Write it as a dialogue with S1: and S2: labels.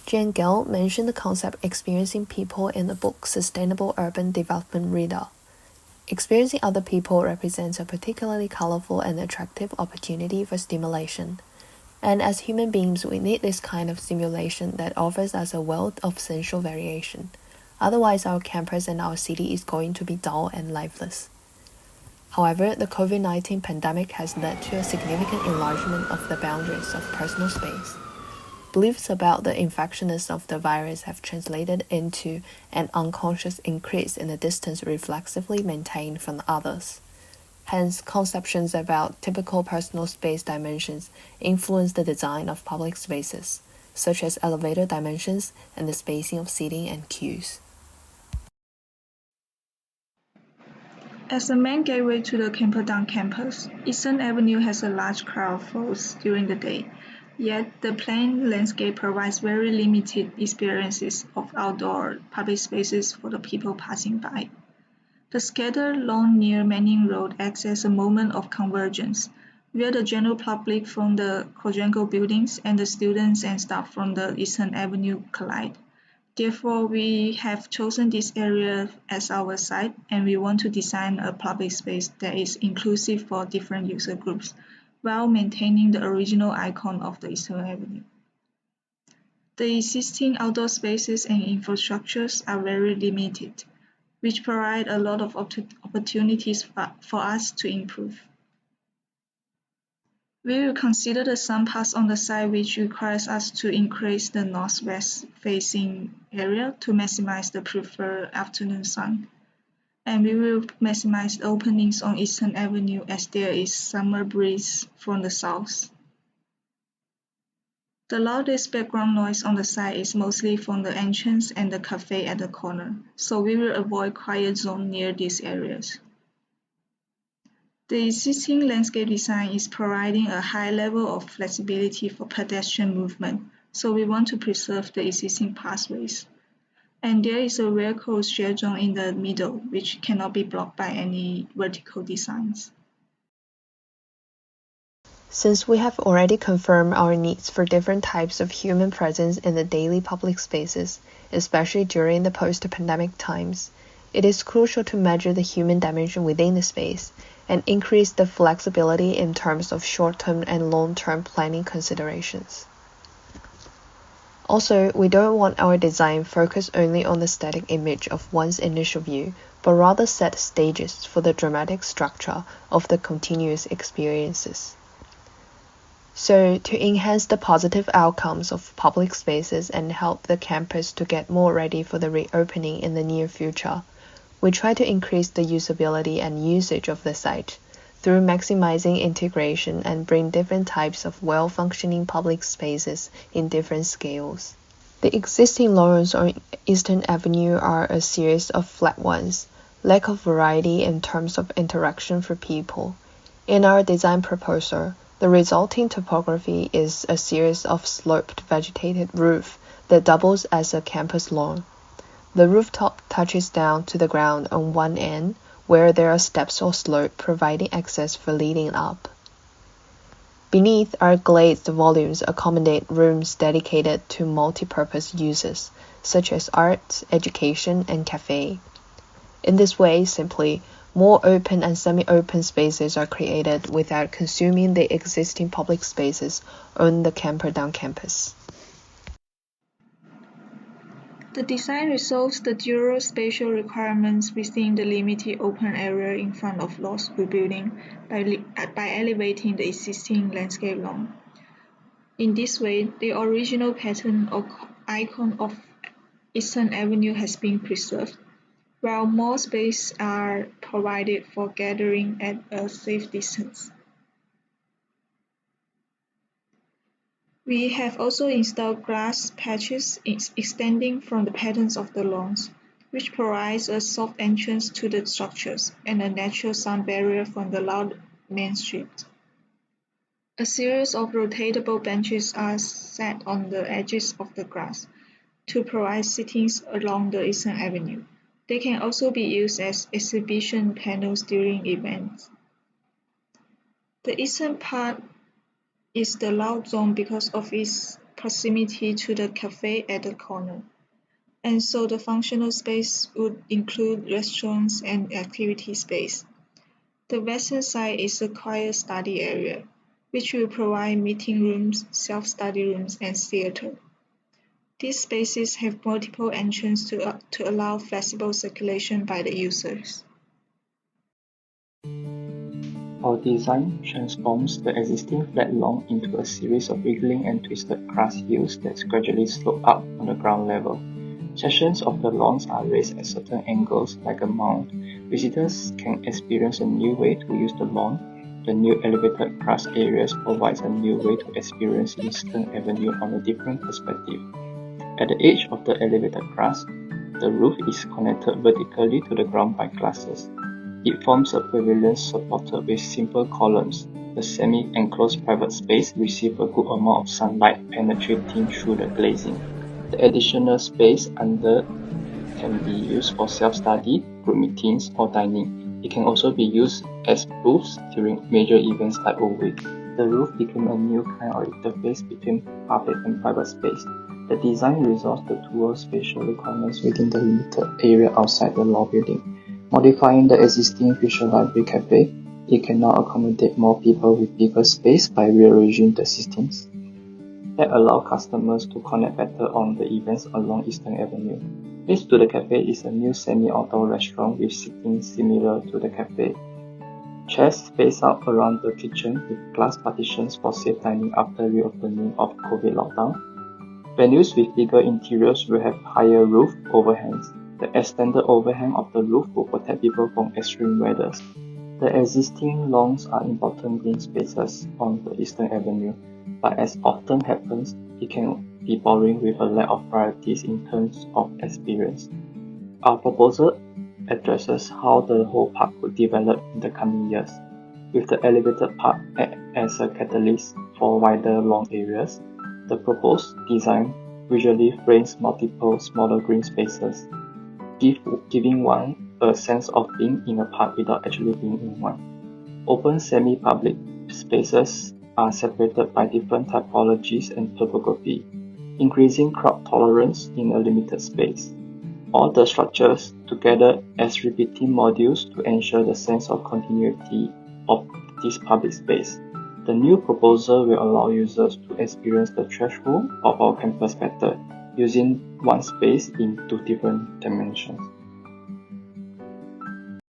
S1: Jane Gell mentioned the concept experiencing people in the book Sustainable Urban Development Reader. Experiencing other people represents a particularly colorful and attractive opportunity for stimulation. And as human beings, we need this kind of stimulation that offers us a wealth of sensual variation. Otherwise, our campus and our city is going to be dull and lifeless. However, the COVID-19 pandemic has led to a significant enlargement of the boundaries of personal space. Beliefs about the infectiousness of the virus have translated into an unconscious increase in the distance reflexively maintained from others. Hence, conceptions about typical personal space dimensions influence the design of public spaces, such as elevator dimensions and the spacing of seating and queues.
S2: As the main gateway to the Camperdown campus, Eastern Avenue has a large crowd flows during the day, yet the plain landscape provides very limited experiences of outdoor public spaces for the people passing by. The scattered lawn near Manning Road acts as a moment of convergence, where the general public from the quadrangle buildings and the students and staff from the Eastern Avenue collide. Therefore, we have chosen this area as our site, and we want to design a public space that is inclusive for different user groups, while maintaining the original icon of the Eastern Avenue. The existing outdoor spaces and infrastructures are very limited, which provide a lot of opportunities for us to improve. We will consider some parts on the site which requires us to increase the northwest facing area to maximize the preferred afternoon sun. And we will maximize the openings on Eastern Avenue as there is summer breeze from the south. The loudest background noise on the site is mostly from the entrance and the cafe at the corner, so we will avoid quiet zone near these areas. The existing landscape design is providing a high level of flexibility for pedestrian movement, so we want to preserve the existing pathways. And there is a vehicle share zone in the middle, which cannot be blocked by any vertical designs.
S1: Since we have already confirmed our needs for different types of human presence in the daily public spaces, especially during the post-pandemic times, it is crucial to measure the human dimension within the space and increase the flexibility in terms of short-term and long-term planning considerations. Also, we don't want our design focused only on the static image of one's initial view, but rather set stages for the dramatic structure of the continuous experiences. So, to enhance the positive outcomes of public spaces and help the campus to get more ready for the reopening in the near future, we try to increase the usability and usage of the site through maximizing integration and bring different types of well-functioning public spaces in different scales. The existing lawns on Eastern Avenue are a series of flat ones, lack of variety in terms of interaction for people. In our design proposal, the resulting topography is a series of sloped vegetated roof that doubles as a campus lawn. The rooftop touches down to the ground on one end, where there are steps or slope providing access for leading up. Beneath our glazed volumes accommodate rooms dedicated to multi-purpose uses, such as art, education, and cafe. In this way, simply, more open and semi-open spaces are created without consuming the existing public spaces on the Camperdown campus.
S2: The design resolves the dual spatial requirements within the limited open area in front of Lord's building by elevating the existing landscape lawn. In this way, the original pattern or icon of Eastern Avenue has been preserved, while more space are provided for gathering at a safe distance. We have also installed glass patches extending from the patterns of the lawns, which provides a soft entrance to the structures and a natural sound barrier from the loud main street. A series of rotatable benches are set on the edges of the glass to provide sittings along the Eastern Avenue. They can also be used as exhibition panels during events. The eastern part is the loud zone because of its proximity to the cafe at the corner. And so the functional space would include restaurants and activity space. The western side is a quiet study area, which will provide meeting rooms, self-study rooms, and theater. These spaces have multiple entrances to allow flexible circulation by the users.
S3: Our design transforms the existing flat lawn into a series of wriggling and twisted grass hills that gradually slope up on the ground level. Sections of the lawns are raised at certain angles like a mound. Visitors can experience a new way to use the lawn. The new elevated grass areas provides a new way to experience Eastern Avenue on a different perspective. At the edge of the elevated grass, the roof is connected vertically to the ground by glasses. It forms a pavilion supported with simple columns. The semi-enclosed private space receives a good amount of sunlight penetrating through the glazing. The additional space under can be used for self-study, group meetings, or dining. It can also be used as booths during major events like Old Week. The roof became a new kind of interface between public and private space. The design resolves the dual spatial requirements within the limited area outside the law building. Modifying the existing Fisher Library Cafe, it can now accommodate more people with bigger space by rearranging the seatings that allow customers to connect better on the events along Eastern Avenue. Next to the cafe is a new semi-outdoor restaurant with seating similar to the cafe. Chairs spaced out around the kitchen with glass partitions for safe dining after reopening of COVID lockdown. Venues with bigger interiors will have higher roof overhangs. The extended overhang of the roof will protect people from extreme weather. The existing lawns are important green spaces on the Eastern Avenue, but as often happens, it can be boring with a lack of varieties in terms of experience. Our proposal addresses how the whole park could develop in the coming years, with the elevated park as a catalyst for wider lawn areas. The proposed design visually frames multiple smaller green spaces, giving one a sense of being in a park without actually being in one. Open semi-public spaces are separated by different typologies and topography, increasing crowd tolerance in a limited space. All the structures together as repeating modules to ensure the sense of continuity of this public space. The new proposal will allow users to experience the threshold of our campus better, using one space in two different dimensions.